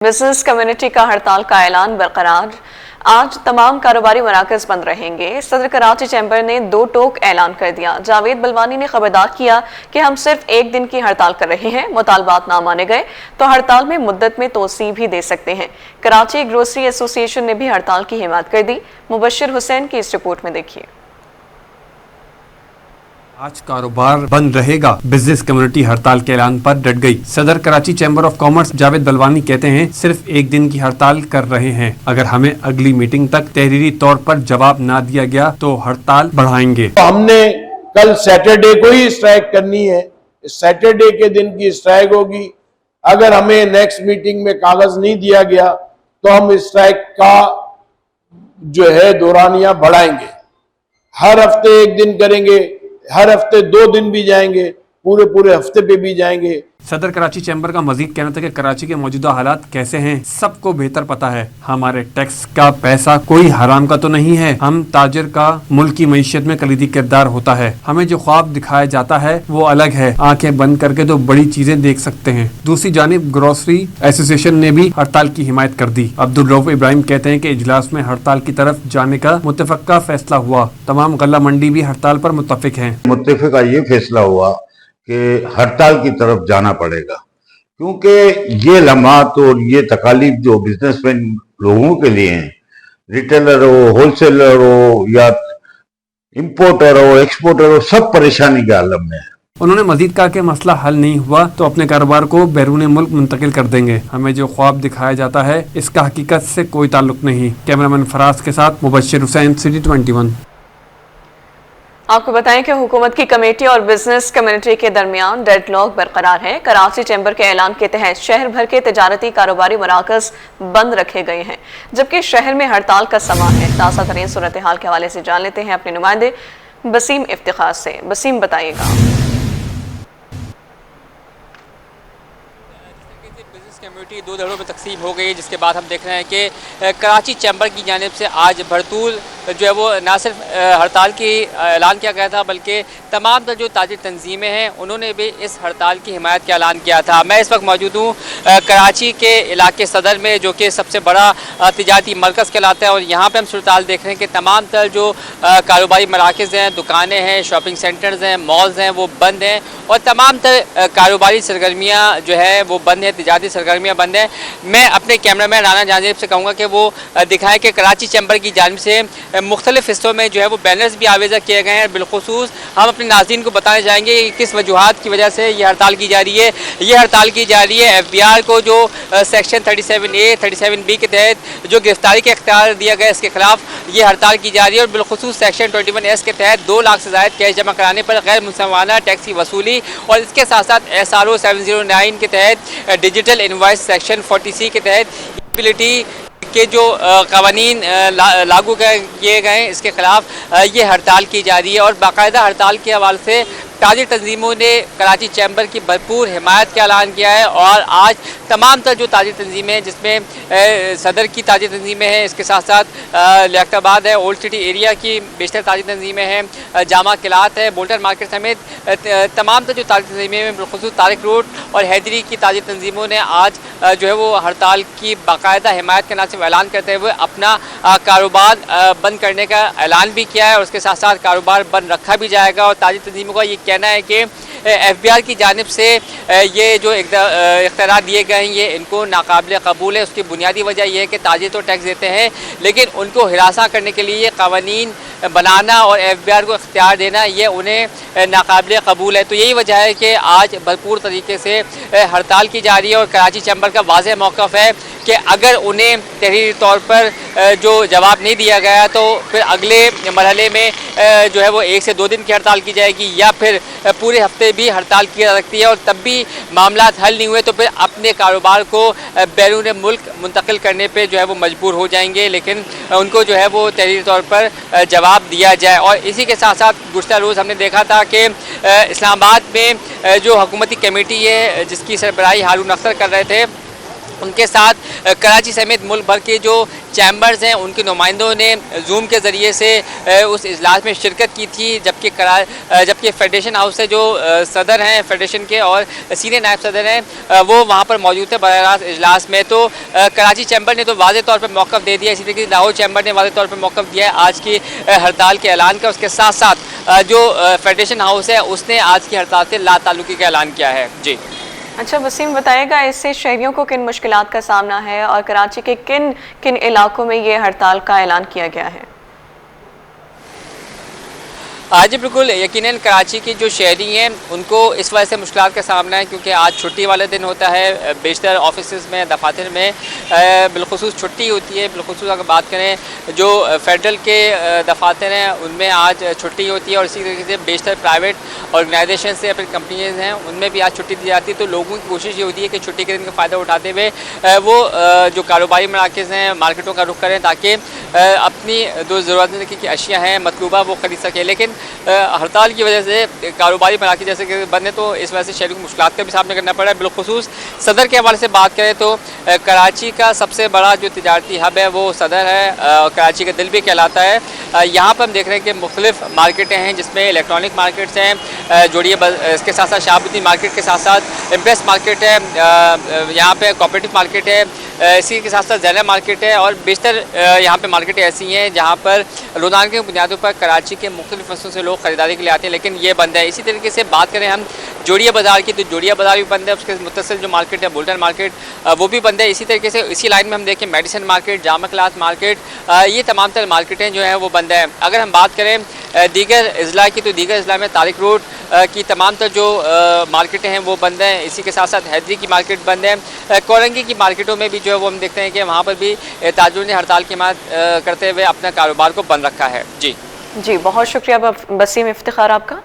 Business community का हड़ताल का ऐलान बरकरार। आज तमाम कारोबारी मराकज बंद रहेंगे। सदर कराची चैम्बर ने 2 टोक ऐलान कर दिया। जावेद बलवानी ने खबरदार किया कि हम सिर्फ 1 दिन की हड़ताल कर रहे हैं, मुतालबात ना माने गए तो हड़ताल में मुद्दत में तोसी भी दे सकते हैं। कराची ग्रोसरी एसोसिएशन ने भी हड़ताल की हिमायत कर दी। मुबश्शिर हुसैन की इस रिपोर्ट में देखिए। आज कारोबार बंद रहेगा। बिजनेस कम्युनिटी हड़ताल के ऐलान पर डट गई। सदर Karachi chamber of commerce Javed Balwani कहते हैं सिर्फ 1 दिन की हड़ताल कर रहे हैं। अगर हमें अगली मीटिंग तक तहरीरी तौर पर जवाब ना दिया गया तो हड़ताल बढ़ाएंगे। तो हमने कल सैटरडे को ही स्ट्राइक करनी है। सैटरडे के दिन की स्ट्राइक होगी। अगर हमें नेक्स्ट मीटिंग में कागज नहीं दिया गया तो हम स्ट्राइक का जो है दौरानिया बढ़ाएंगे। हर हफ्ते 1 दिन करेंगे, हर हफ्ते 2 दिन भी जाएंगे, पूरे हफ्ते पे भी जाएंगे। सदर कराची चैम्बर का मजीद कहना था कि कराची के मौजूदा हालात कैसे हैं सबको बेहतर पता है। हमारे टैक्स का पैसा कोई हराम का तो नहीं है। हम ताजिर का मुल्क की मईशत में कलीदी किरदार होता है। हमें जो ख्वाब दिखाया जाता है वो अलग है। आंखें बंद करके तो बड़ी चीजें देख सकते हैं। दूसरी जानिब ग्रोसरी एसोसिएशन ने भी हड़ताल की हिमायत कर दी। अब्दुल रऊफ इब्राहिम कहते हैं कि इजलास में हड़ताल की तरफ जाने का मुतफ़क्का फैसला हुआ। तमाम गल्ला मंडी भी हड़ताल पर मुत्तफिक है। मुत्तफिका ये फैसला हुआ कि हड़ताल की तरफ जाना पड़ेगा, क्योंकि ये लम्हात और ये तकालीफ जो बिजनेसमैन लोगों के लिए हैं, रिटेलर हो, होलसेलर हो या इंपोर्टर हो, एक्सपोर्टर हो, सब परेशानी के आलम में है। उन्होंने मजीद कहा कि मसला हल नहीं हुआ तो अपने कारोबार को बैरून मुल्क मुंतकिल कर देंगे। हमें जो ख्वाब दिखाया जाता है इसका हकीकत से कोई ताल्लुक नहीं। कैमरामैन फराज के साथ मुबश्शिर हुसैन, सिटी 21। आपको बताएं कि हुकूमत की कमेटी और बिजनेस कम्युनिटी के दरमियान डेडलॉक बरकरार है। कराची चैम्बर के ऐलान के तहत शहर भर के तिजारती कारोबारी मराकज बंद रखे गए हैं, जबकि शहर में हड़ताल का समा है। ताज़ा तरीन सूरत हाल के हवाले से जान लेते हैं अपने नुमाइंदे बसीम इफ्तिखार से। बसीम, बताइएगा। कम्युनिटी 2 धड़ों में तकसीम हो गई है, जिसके बाद हम देख रहे हैं कि कराची चैम्बर की जानिब से आज भरतूल जो है वो ना सिर्फ हड़ताल की ऐलान किया गया था, बल्कि तमाम जो ताजिर तंजीमें हैं उन्होंने भी इस हड़ताल की हिमायत का ऐलान किया था। मैं इस वक्त मौजूद हूँ कराची के इलाके सदर में, जो कि सबसे बड़ा तिजारती मरकज़ कहलाता है, और यहाँ पर हम सूरत हाल देख रहे हैं कि तमाम तर जो कारोबारी मराकज़ हैं, दुकानें हैं, शॉपिंग सेंटर्स हैं, मॉल्स हैं, वो बंद हैं और तमाम तर कारोबारी सरगर्मियाँ जो है वो बंद हैं, तिजारती सरगर्मियाँ बंद हैं। मैं अपने कैमरामैन राना जानिब से कहूँगा कि वो दिखाएं कि कराची चैम्बर की जानिब से मुख्तलिफ हिस्सों में जो है वो बैनर्स भी आवेज़ा किए गए हैं। बिलखुसूस हम अपने नाज़रीन को बताने जाएंगे कि किस वजूहात की वजह से ये हड़ताल की जा रही है। ये हड़ताल की जा रही है FBR को जो सेक्शन 37A 37B के तहत जो गिरफ्तारी का इख्तियार दिया गया, इसके खिलाफ ये हड़ताल की जा रही है। और बिलखुसूस सेक्शन 21S के तहत 2 लाख से ज़ायद कैश जमा कराने पर गैर मुसलमाना टैक्स की वसूली, और इसके साथ साथ SRO 709 के तहत डिजिटल इनवॉइस सेक्शन 40C के तहत एबिलिटी के जो कवानीन लागू किए गए हैं, इसके खिलाफ ये हड़ताल की जा रही है। और बाकायदा हड़ताल के हवाले से ताजिर तंजीमों ने कराची चैम्बर की भरपूर हिमायत का ऐलान किया है। और आज तमाम तर जो ताजिर तंजीमें हैं, जिसमें सदर की ताजिर तंजीमें हैं, इसके साथ साथ लियाकताबाद है, ओल्ड सिटी एरिया की बेशतर ताजिर तंजीमें हैं, जामा किलात है, बोल्टन मार्केट समेत तमाम तर जो ताजिर तंजीमें हैं, बिलखुसूस तारिक रोड और हैदरी की ताजिर तंजीमों ने आज जो है वो हड़ताल की बाकायदा हिमायत का ना सिर्फ ऐलान करते हुए अपना कारोबार बंद करने का ऐलान भी किया है, और उसके साथ साथ कारोबार बंद रखा भी जाएगा। और ताजिर तंजीमों का ये कहना है कि FBR की जानिब से ये जो इख्तियार दिए गए हैं ये इनको नाकाबिल कबूल है। उसकी बुनियादी वजह यह है कि ताजिर तो टैक्स देते हैं, लेकिन उनको हिरासा करने के लिए ये कवानीन बनाना और FBR को इख्तियार देना ये उन्हें नाकाबिल कबूल है। तो यही वजह है कि आज भरपूर तरीके से हड़ताल की जा रही है। और कराची चैम्बर का वाज़ेह मौक़िफ़ है कि अगर उन्हें तहरीरी तौर पर जो जवाब नहीं दिया गया तो फिर अगले मरहले में जो है वो 1 से 2 दिन की हड़ताल की जाएगी, या फिर पूरे हफ्ते भी हड़ताल की जा सकती है। और तब भी मामला हल नहीं हुए तो फिर अपने कारोबार को बैरून मुल्क मुंतकिल करने पे जो है वो मजबूर हो जाएंगे, लेकिन उनको जो है वो तहरीरी तौर पर जवाब दिया जाए। और इसी के साथ साथ गुज़श्ता रोज़ हमने देखा था कि इस्लामाबाद में जो हुकूमती कमेटी है, जिसकी सरबराही हारून अख्तर कर रहे थे, उनके साथ कराची समेत मुल्क भर के जो चैम्बर्स हैं उनके नुमाइंदों ने जूम के ज़रिए से उस इजलास में शिरकत की थी, जबकि फेडरेशन हाउस से जो सदर हैं फेडरेशन के और सीनियर नायब सदर हैं वो वहाँ पर मौजूद थे बराह रास्त इजलास में। तो कराची चैम्बर ने तो वाज़ेह तौर पर मौक़िफ़ दे दिया, इसी तरीके से लाहौर चैम्बर ने वाज़ेह तौर पर मौक़िफ़ दिया है आज की हड़ताल के ऐलान का। उसके साथ साथ जो फेडरेशन हाउस है उसने आज की हड़ताल से लाताल्लुकी का ऐलान किया है। जी अच्छा वसीम, बताएगा इससे शहरियों को किन मुश्किलात का सामना है और कराची के किन किन इलाकों में ये हड़ताल का ऐलान किया गया है? आज बिल्कुल यकीनन कराची की जो शहरी हैं उनको इस वजह से मुश्किलात का सामना है क्योंकि आज छुट्टी वाले दिन होता है। बेशतर ऑफिस में दफातर में बिलखुसूस छुट्टी होती है। बिलखुसूस अगर बात करें जो फेडरल के दफातर हैं उनमें आज छुट्टी होती है और इसी तरीके से बेशतर प्राइवेट ऑर्गेनाइजेशन से अपनी कंपनीज हैं उनमें भी आज छुट्टी दी जाती है। तो लोगों की कोशिश ये होती है कि छुट्टी के दिन का फ़ायदा उठाते हुए वो जो कारोबारी मराकज़ हैं मार्केटों का रुख करें ताकि अपनी जो ज़रूरत की अशिया हैं मतलूबा वो ख़रीद सकें। लेकिन हड़ताल की वजह से कारोबारी मराकज़ जैसे कि बंद है तो इस वजह से शहरों को मुश्किलात का भी सामना करना पड़ा है। बिलखुसूस सदर के हवाले से बात करें तो कराची का सबसे बड़ा जो तिजारती हब है वो सदर है, कराची का दिल भी कहलाता है। यहाँ पर हम देख रहे हैं कि मुख्तलिफ मार्केटें हैं जिसमें इलेक्ट्रॉनिक मार्केट्स हैं, जोड़िए इसके साथ साथ शाहबुद्दीन मार्केट के साथ साथ इम्प्रेस मार्केट है, यहाँ पे कोऑपरेटिव मार्केट है, इसी के साथ साथ ज़ैनब मार्केट है और बेशतर यहाँ पे मार्केटें ऐसी हैं जहाँ पर रोज़ाना की बुनियादों पर कराची के मुख्तलिफ हिस्सों से लोग ख़रीदारी के लिए आते हैं, लेकिन ये बंद है। इसी तरीके से बात करें हम जोड़िया बाज़ार की तो जोड़िया बाज़ार भी बंद है, उसके मुत्तसिल जो मार्केट है बुल्टन मार्केट वो भी बंद है। इसी तरीके से इसी लाइन में हम देखें medicine market, Jama class market, ये तमाम तर मार्केटें जो हैं वो बंद हैं। अगर हम बात करें दीगर अजला की तो दीगर अजला में तारिक रोड की तमाम तर जो मार्केटें हैं वो बंद हैं। इसी के साथ साथ हैदरी की मार्केट बंद है। कोरंगी की मार्केटों में भी जो है वो हम देखते हैं कि वहाँ पर भी ताजरों ने हड़ताल की मांग करते हुए अपना कारोबार को बंद रखा है। जी जी बहुत शुक्रिया वसीम इफ्तिखार आपका।